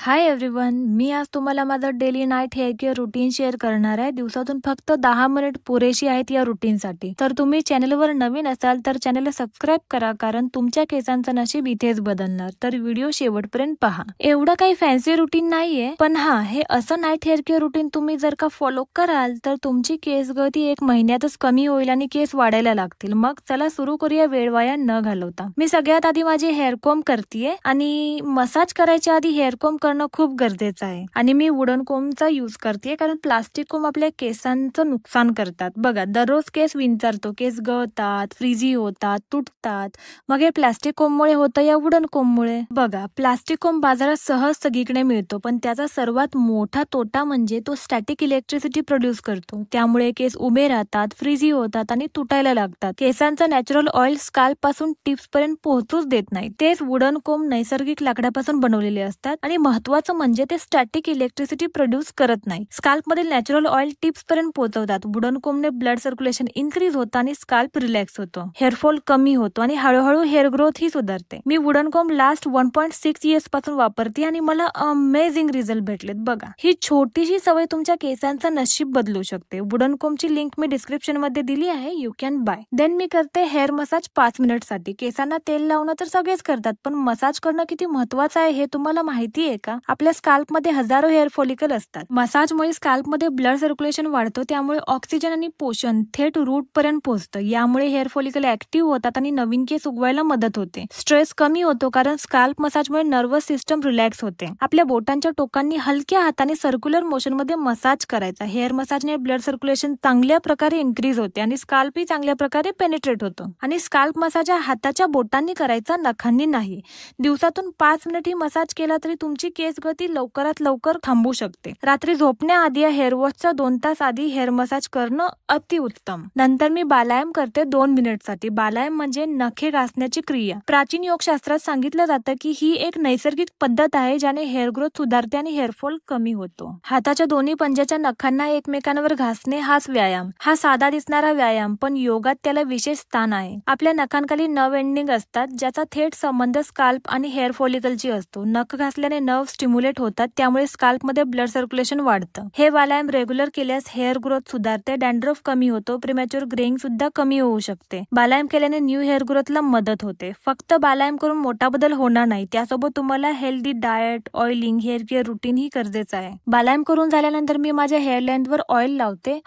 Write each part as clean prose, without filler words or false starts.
Hi everyone, मी आज तुम्हाला माझं daily night hair care routine share करणार आहे. दिवसातून फक्त 10 मिनिट पुरेशी आहेत या रुटीनसाठी. तर तुम्ही चॅनलवर नवीन असाल तर चॅनलला सबस्क्राईब करा, कारण तुमच्या केसांचं नशीब इथेच बदलणार. तर व्हिडिओ शेवटपर्यंत पहा. एवढं काही फॅन्सी रुटीन नाहीये, पण हे असं नाईट हेअर केअर रुटीन तुम्ही जर का फॉलो कराल तर तुमची केस गळती 1 महिन्यातच कमी होईल आणि केस वाढायला लागतील. मग चला सुरू करूया वेळ वाया न घालवता. मी सगळ्यात आधी माझी हेअर कोम्ब करतेय आणि मसाज करायच्या आधी हेअर कोम्ब करणं खूप गरजेचं आहे. आणि मी वुडन कोम्बचा यूज करते, कारण प्लास्टिक कोम्ब आपल्या केसांचं नुकसान करतात. बघा, दररोज केस विंचरतो, केस गळतात, फ्रीजी होतात, तुटतात. मग हे प्लास्टिक कोम्बमुळे होतं या वुडन कोम्बमुळे? बघा, प्लास्टिक कोम्ब बाजारात सहज सगळीकडे मिळतो, पण त्याचा सर्वात मोठा तोटा म्हणजे तो स्टॅटिक इलेक्ट्रिसिटी प्रोड्यूस करतो. त्यामुळे केस उभे राहतात, फ्रीजी होतात आणि तुटायला लागतात. केसांचं नॅचरल ऑइल स्काल्प पासून टिप्स पर्यंत पोहोचूच देत नाही. तेच वुडन कोम्ब नैसर्गिक लाकडापासून बनवलेले असतात आणि महत्वाचं म्हणजे ते स्टॅटिक इलेक्ट्रिसिटी प्रोड्यूस करत नाही. स्काल्प मधील नॅचरल ऑइल टिप्स पर्यंत पोहोचवतात. वुडन कोम्बने ब्लड सर्क्युलेशन इन्क्रीज होतं आणि स्काल्प रिलॅक्स होतो, हेअरफॉल कमी होतो आणि हळूहळू हेअर ग्रोथ ही सुधारते. मी वुडन कोम्ब लास्ट 1.6 इयर्स पासून वापरते आणि मला अमेझिंग रिझल्ट भेटलेत. बघा, ही छोटीशी सवय तुमच्या केसांचं नशीब बदलू शकते. वुडन कोम्बची लिंक मी डिस्क्रिप्शन मध्ये दिली आहे, यू कॅन बाय. देन मी करते हेअर मसाज 5 मिनिट साठी. केसांना तेल लावणं तर सगळेच करतात, पण मसाज करणं किती महत्वाचं आहे हे तुम्हाला माहिती आहे का? आपल्या स्काल्प मध्ये हजारो हेअर फॉलिकल असतात. मसाजमुळे स्काल्प मध्ये ब्लड सर्क्युलेशन वाढतो, त्यामुळे ऑक्सिजन आणि पोषण थेट रूट पर्यंत पोहोचतं. यामुळे हेअर फॉलिकल ऍक्टिव्ह होतात आणि नवीन केस उगवायला मदत होते. स्ट्रेस कमी होतो, कारण स्काल्प मसाजमुळे नर्वस सिस्टम रिलॅक्स होते. आपल्या बोटांच्या टोकांनी हलक्या हाताने सर्क्युलर मोशन मध्ये मसाज करायचा. हेअर मसाजने ब्लड सर्क्युलेशन चांगल्या प्रकारे इन्क्रीज होते आणि स्काल्पही चांगल्या प्रकारे पेनिट्रेट होतो. आणि स्काल्प मसाज हाताच्या बोटांनी करायचा, नखांनी नाही. दिवसातून 5 मिनिट ही मसाज केला तरी तुमची केस गळती लवकरात लवकर थांबू शकते. रात्री झोपण्याआधी या हेअर वॉशचा 2 तास आधी हेअर मसाज करणं अतिउत्तम. नंतर मी बालायम करते 2 मिनिट साठी. बालायम म्हणजे नखे घासण्याची क्रिया. प्राचीन योगशास्त्रात सांगितलं जातं की ही एक नैसर्गिक पद्धत आहे ज्याने हेअर ग्रोथ सुधारते आणि हेअरफॉल कमी होतो. हाताच्या दोन्ही पंजाच्या नखांना एकमेकांवर घासणे हाच व्यायाम. हा साधा दिसणारा व्यायाम, पण योगात त्याला विशेष स्थान आहे. आपल्या नखांखाली नर्व एंडिंग असतात, ज्याचा थेट संबंध स्काल्प आणि हेअर फॉलिकलची असतो. नख घासल्याने नर्व स्टिम्युलेट होतात, त्यामुळे स्काल्प मध्ये ब्लड सर्क्युलेशन वाढतं. हे व्यायाम रेग्युलर केल्यास हेअर ग्रोथ सुधारते, डॅन्ड्रफ कमी होतो, प्रीमॅच्युअर ग्रेइंग सुद्धा कमी होऊ शकते. बालायम केल्याने न्यू हेअर ग्रोथला मदत होते. फक्त बालायम करून मोठा बदल होणार नाही, त्यासोबत तुम्हाला healthy diet, oiling, hair care routine ही गरजेचं आहे. बालायम करून झाल्यानंतर मी माझ्या हेअर लेंथवर ऑइल लावते.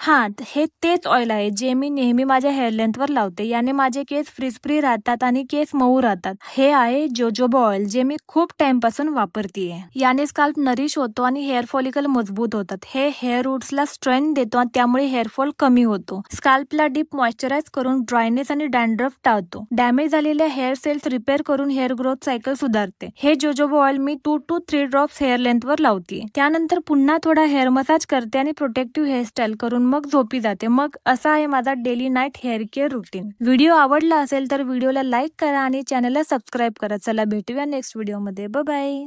हे तेच ऑइल आहे जे मी नेहमी माझ्या हेअर लेंथवर लावते. याने माझे केस फ्री राहतात आणि केस मऊ राहतात. हे आहे जोजोबा ऑइल, जे मी खूप टाइम पासून वापरतेय. याने स्काल्प नरिश होतो आणि हेअर फॉलिकल मजबूत होतात. हे हेअर रूट्सला स्ट्रेंथ देतो आणि त्यामुळे हेअरफॉल कमी होतो. स्काल्पला डीप मॉइश्चराइज करून ड्रायनेस आणि डॅन्ड्रफ टाळतो. डॅमेज झालेल्या हेअर सेल्स रिपेअर करून हेअर ग्रोथ सायकल सुधारते. हे जोजोबा ऑइल मी 2 to 3 ड्रॉप्स हेअर लेंथवर लावते. त्यानंतर पुन्हा थोडा हेअर मसाज करते आणि प्रोटेक्टिव्ह हेअरस्टाईल करून मग झोपी जाते. मग असा आहे माझा daily night hair care routine. Video आवडला असेल तर व्हिडिओला लाईक करा आणि चॅनलला सबस्क्राईब करा. चला भेटूया नेक्स्ट व्हिडिओमध्ये. Bye bye.